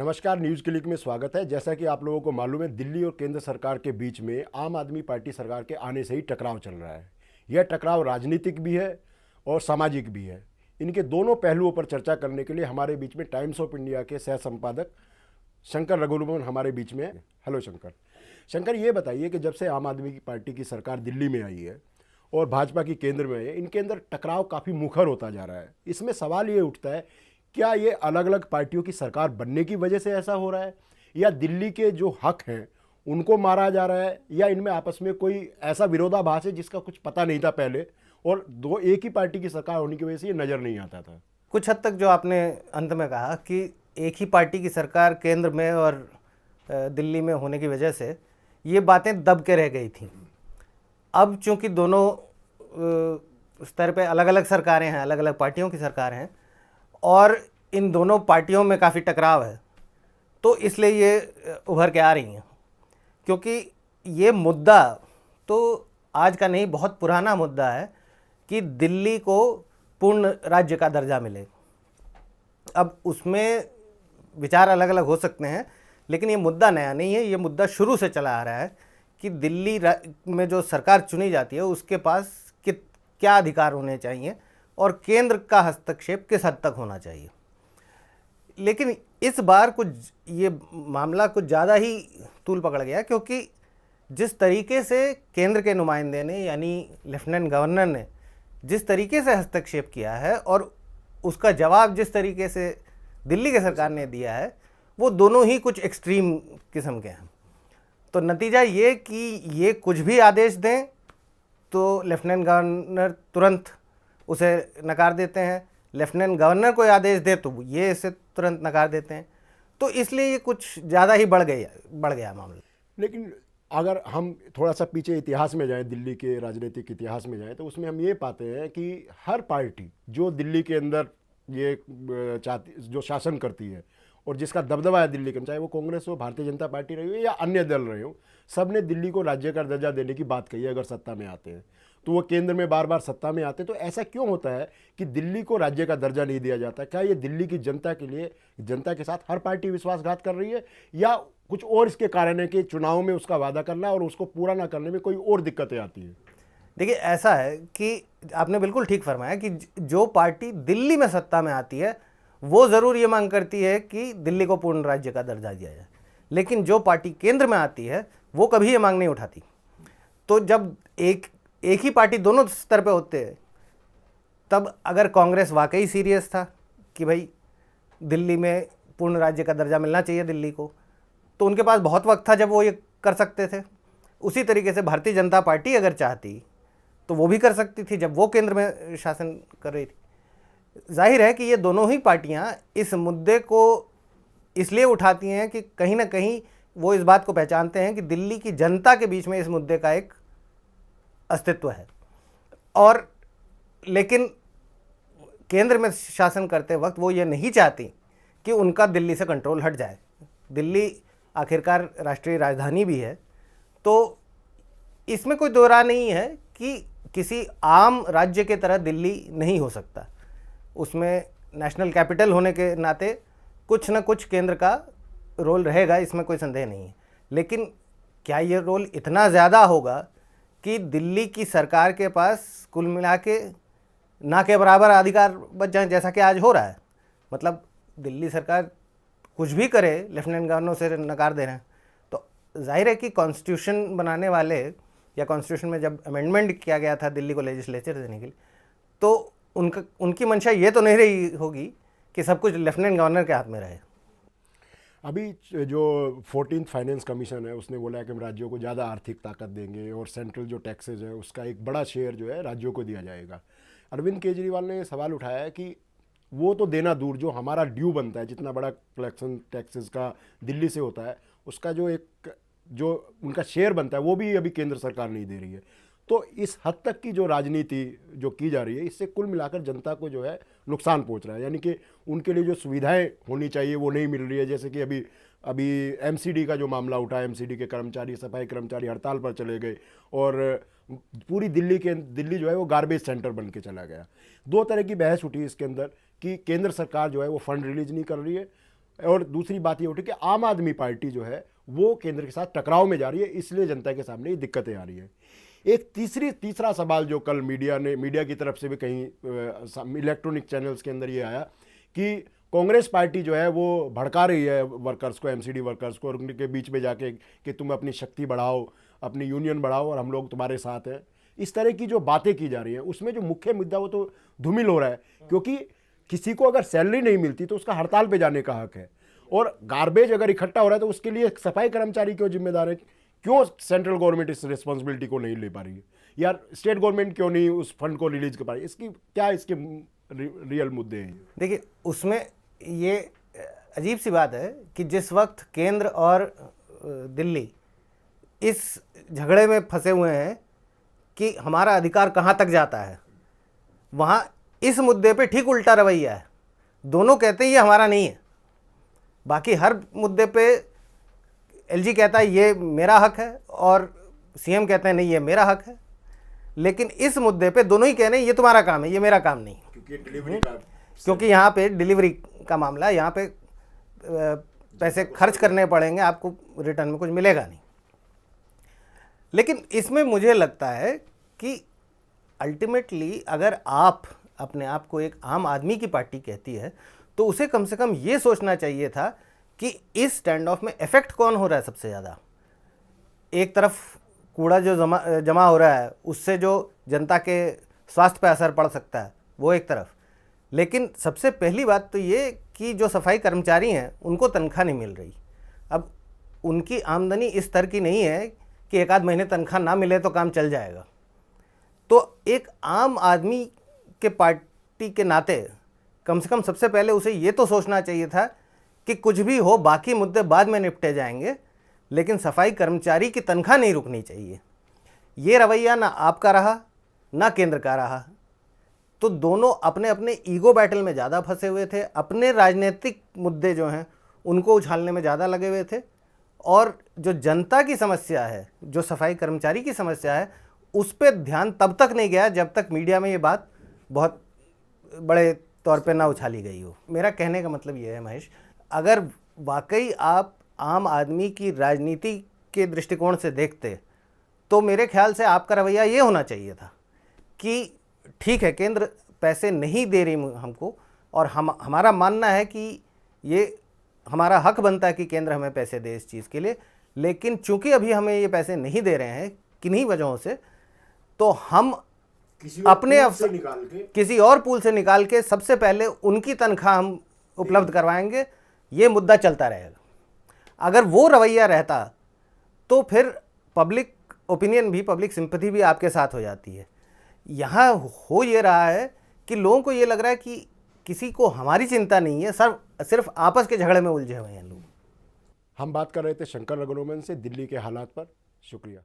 नमस्कार, news click में स्वागत है। जैसा कि आप लोगों को मालूम है, दिल्ली और केंद्र सरकार के बीच में आम आदमी पार्टी सरकार के आने से ही टकराव चल रहा है। यह टकराव राजनीतिक भी है और सामाजिक भी है। इनके दोनों पहलुओं पर चर्चा करने के लिए हमारे बीच में टाइम्स ऑफ इंडिया के सह संपादक शंकर रघुरामन हमारे बीच में हैं। हेलो शंकर। शंकर, ये बताइए कि जब से आम आदमी की पार्टी की सरकार दिल्ली में आई है और भाजपा की केंद्र में आई है, इनके अंदर टकराव काफ़ी मुखर होता जा रहा है। इसमें सवाल ये उठता है, क्या ये अलग अलग पार्टियों की सरकार बनने की वजह से ऐसा हो रहा है, या दिल्ली के जो हक हैं उनको मारा जा रहा है, या इनमें आपस में कोई ऐसा विरोधाभास है जिसका कुछ पता नहीं था पहले और दो एक ही पार्टी की सरकार होने की वजह से ये नज़र नहीं आता था? कुछ हद तक जो आपने अंत में कहा कि एक ही पार्टी की सरकार केंद्र में और दिल्ली में होने की वजह से ये बातें दब के रह गई थी। अब चूंकि दोनों स्तर पे अलग अलग सरकारें हैं, अलग अलग पार्टियों की सरकार हैं और इन दोनों पार्टियों में काफ़ी टकराव है, तो इसलिए ये उभर के आ रही हैं। क्योंकि ये मुद्दा तो आज का नहीं, बहुत पुराना मुद्दा है कि दिल्ली को पूर्ण राज्य का दर्जा मिले। अब उसमें विचार अलग अलग हो सकते हैं, लेकिन ये मुद्दा नया नहीं है। ये मुद्दा शुरू से चला आ रहा है कि दिल्ली में जो सरकार चुनी जाती है उसके पास क्या अधिकार होने चाहिए और केंद्र का हस्तक्षेप किस हद तक होना चाहिए। लेकिन इस बार कुछ ये मामला कुछ ज़्यादा ही तूल पकड़ गया, क्योंकि जिस तरीके से केंद्र के नुमाइंदे ने यानी लेफ्टिनेंट गवर्नर ने जिस तरीके से हस्तक्षेप किया है और उसका जवाब जिस तरीके से दिल्ली की सरकार ने दिया है, वो दोनों ही कुछ एक्सट्रीम किस्म के हैं। तो नतीजा ये कि ये कुछ भी आदेश दें तो लेफ्टिनेंट गवर्नर तुरंत उसे नकार देते हैं, लेफ्टिनेंट गवर्नर कोई आदेश दे तो ये इसे तुरंत नकार देते हैं। तो इसलिए ये कुछ ज़्यादा ही बढ़ गया मामला। लेकिन अगर हम थोड़ा सा पीछे इतिहास में जाएं, दिल्ली के राजनीतिक इतिहास में जाएं, तो उसमें हम ये पाते हैं कि हर पार्टी जो दिल्ली के अंदर ये जो शासन करती है और जिसका दबदबा है दिल्ली का, चाहे वो कांग्रेस हो, भारतीय जनता पार्टी रही हो या अन्य दल रहे हो, सब ने दिल्ली को राज्य का दर्जा देने की बात कही है। अगर सत्ता में आते हैं तो वो केंद्र में बार बार सत्ता में आते हैं। तो ऐसा क्यों होता है कि दिल्ली को राज्य का दर्जा नहीं दिया जाता? क्या ये दिल्ली की जनता के लिए, जनता के साथ हर पार्टी विश्वासघात कर रही है, या कुछ और इसके कारण है कि चुनाव में उसका वादा करना और उसको पूरा ना करने में कोई और दिक्कतें आती हैं? देखिए, ऐसा है कि आपने बिल्कुल ठीक फरमाया कि जो पार्टी दिल्ली में सत्ता में आती है वो ज़रूर ये मांग करती है कि दिल्ली को पूर्ण राज्य का दर्जा दिया जाए, लेकिन जो पार्टी केंद्र में आती है वो कभी ये मांग नहीं उठाती। तो जब एक ही पार्टी दोनों स्तर पे होते हैं, तब अगर कांग्रेस वाकई सीरियस था कि भाई दिल्ली में पूर्ण राज्य का दर्जा मिलना चाहिए दिल्ली को, तो उनके पास बहुत वक्त था जब वो ये कर सकते थे। उसी तरीके से भारतीय जनता पार्टी अगर चाहती तो वो भी कर सकती थी जब वो केंद्र में शासन कर रही थी। जाहिर है कि ये दोनों ही पार्टियां इस मुद्दे को इसलिए उठाती हैं कि कहीं ना कहीं वो इस बात को पहचानते हैं कि दिल्ली की जनता के बीच में इस मुद्दे का एक अस्तित्व है। और लेकिन केंद्र में शासन करते वक्त वो ये नहीं चाहती कि उनका दिल्ली से कंट्रोल हट जाए। दिल्ली आखिरकार राष्ट्रीय राजधानी भी है, तो इसमें कोई दो राय नहीं है कि किसी आम राज्य के तरह दिल्ली नहीं हो सकता। उसमें नेशनल कैपिटल होने के नाते कुछ न कुछ केंद्र का रोल रहेगा, इसमें कोई संदेह नहीं है। लेकिन क्या ये रोल इतना ज़्यादा होगा कि दिल्ली की सरकार के पास कुल मिला के ना के बराबर अधिकार बच जाएं, जैसा कि आज हो रहा है? मतलब दिल्ली सरकार कुछ भी करे, लेफ्टिनेंट गवर्नर से नकार दे रहे हैं। तो जाहिर है कि कॉन्स्टिट्यूशन बनाने वाले या कॉन्स्टिट्यूशन में जब अमेंडमेंट किया गया था दिल्ली को लेजिस्लेचर देने के लिए, तो उनकी मंशा ये तो नहीं रही होगी कि सब कुछ लेफ्टिनेंट गवर्नर के हाथ में रहे। अभी जो 14th फाइनेंस कमीशन है उसने बोला है कि हम राज्यों को ज़्यादा आर्थिक ताकत देंगे और सेंट्रल जो टैक्सेज है उसका एक बड़ा शेयर जो है राज्यों को दिया जाएगा। अरविंद केजरीवाल ने सवाल उठाया है कि वो तो देना दूर, जो हमारा ड्यू बनता है, जितना बड़ा कलेक्शन टैक्सेस का दिल्ली से होता है, उसका जो उनका शेयर बनता है वो भी अभी केंद्र सरकार नहीं दे रही है। तो इस हद तक की जो राजनीति जो की जा रही है, इससे कुल मिलाकर जनता को जो है नुकसान पहुंच रहा है। यानी कि उनके लिए जो सुविधाएं होनी चाहिए वो नहीं मिल रही है। जैसे कि अभी एमसीडी का जो मामला उठा, एमसीडी के कर्मचारी, सफाई कर्मचारी हड़ताल पर चले गए और पूरी दिल्ली जो है वो गार्बेज सेंटर बन के चला गया। दो तरह की बहस उठी इसके अंदर कि केंद्र सरकार जो है वो फंड रिलीज नहीं कर रही है और दूसरी बात ये उठी कि आम आदमी पार्टी जो है वो केंद्र के साथ टकराव में जा रही है, इसलिए जनता के सामने ये दिक्कतें आ रही है। एक तीसरा सवाल जो कल मीडिया की तरफ से भी कहीं इलेक्ट्रॉनिक चैनल्स के अंदर ये आया कि कांग्रेस पार्टी जो है वो भड़का रही है वर्कर्स को, एमसीडी वर्कर्स को, और उनके बीच में जाके कि तुम अपनी शक्ति बढ़ाओ, अपनी यूनियन बढ़ाओ और हम लोग तुम्हारे साथ हैं। इस तरह की जो बातें की जा रही हैं उसमें जो मुख्य मुद्दा वो तो धूमिल हो रहा है, क्योंकि किसी को अगर सैलरी नहीं मिलती तो उसका हड़ताल पे जाने का हक है, और गार्बेज अगर इकट्ठा हो रहा है तो उसके लिए सफाई कर्मचारी क्यों जिम्मेदार है? क्यों सेंट्रल गवर्नमेंट इस रिस्पॉन्सिबिलिटी को नहीं ले पा रही है, या स्टेट गवर्नमेंट क्यों नहीं उस फंड को रिलीज कर पा रही है? इसके रियल मुद्दे हैं? देखिए, उसमें ये अजीब सी बात है कि जिस वक्त केंद्र और दिल्ली इस झगड़े में फंसे हुए हैं कि हमारा अधिकार कहाँ तक जाता है, वहाँ इस मुद्दे पे ठीक उल्टा रवैया है। दोनों कहते हैं ये हमारा नहीं है, बाकी हर मुद्दे पे एलजी कहता है ये मेरा हक है और सीएम कहते हैं नहीं ये मेरा हक है। लेकिन इस मुद्दे पे दोनों ही कह रहे हैं ये तुम्हारा काम है, ये मेरा काम नहीं, क्योंकि यहाँ पे डिलीवरी का मामला है, यहाँ पे पैसे खर्च करने पड़ेंगे, आपको रिटर्न में कुछ मिलेगा नहीं। लेकिन इसमें मुझे लगता है कि अल्टीमेटली अगर आप अपने आप को एक आम आदमी की पार्टी कहती है तो उसे कम से कम ये सोचना चाहिए था कि इस स्टैंड ऑफ में इफेक्ट कौन हो रहा है सबसे ज़्यादा। एक तरफ कूड़ा जो जमा हो रहा है उससे जो जनता के स्वास्थ्य पर असर पड़ सकता है वो एक तरफ, लेकिन सबसे पहली बात तो ये कि जो सफाई कर्मचारी हैं उनको तनख्वाह नहीं मिल रही। अब उनकी आमदनी इस स्तर की नहीं है कि एक आध महीने तनख्वाह ना मिले तो काम चल जाएगा। तो एक आम आदमी के पार्टी के नाते कम से कम सबसे पहले उसे ये तो सोचना चाहिए था कि कुछ भी हो बाकी मुद्दे बाद में निपटे जाएंगे, लेकिन सफाई कर्मचारी की तनख्वाह नहीं रुकनी चाहिए। ये रवैया ना आपका रहा ना केंद्र का रहा, तो दोनों अपने अपने ईगो बैटल में ज़्यादा फंसे हुए थे, अपने राजनीतिक मुद्दे जो हैं उनको उछालने में ज़्यादा लगे हुए थे, और जो जनता की समस्या है, जो सफाई कर्मचारी की समस्या है, उस पर ध्यान तब तक नहीं गया जब तक मीडिया में ये बात बहुत बड़े तौर पे ना उछाली गई हो। मेरा कहने का मतलब ये है महेश, अगर वाकई आप आम आदमी की राजनीति के दृष्टिकोण से देखते तो मेरे ख्याल से आपका रवैया ये होना चाहिए था कि ठीक है केंद्र पैसे नहीं दे रही हमको, और हमारा मानना है कि ये हमारा हक बनता है कि केंद्र हमें पैसे दे इस चीज़ के लिए, लेकिन चूंकि अभी हमें ये पैसे नहीं दे रहे हैं किन्हीं वजहों से, तो हम अपने किसी और पूल से निकाल के सबसे पहले उनकी तनख्वाह हम उपलब्ध करवाएंगे। ये मुद्दा चलता रहेगा। अगर वो रवैया रहता तो फिर पब्लिक ओपिनियन भी, पब्लिक सिंपैथी भी आपके साथ हो जाती है। यहाँ हो ये रहा है कि लोगों को ये लग रहा है कि किसी को हमारी चिंता नहीं है, सिर्फ आपस के झगड़े में उलझे हुए हैं लोग। हम बात कर रहे थे शंकर रघुनंदन से दिल्ली के हालात पर। शुक्रिया।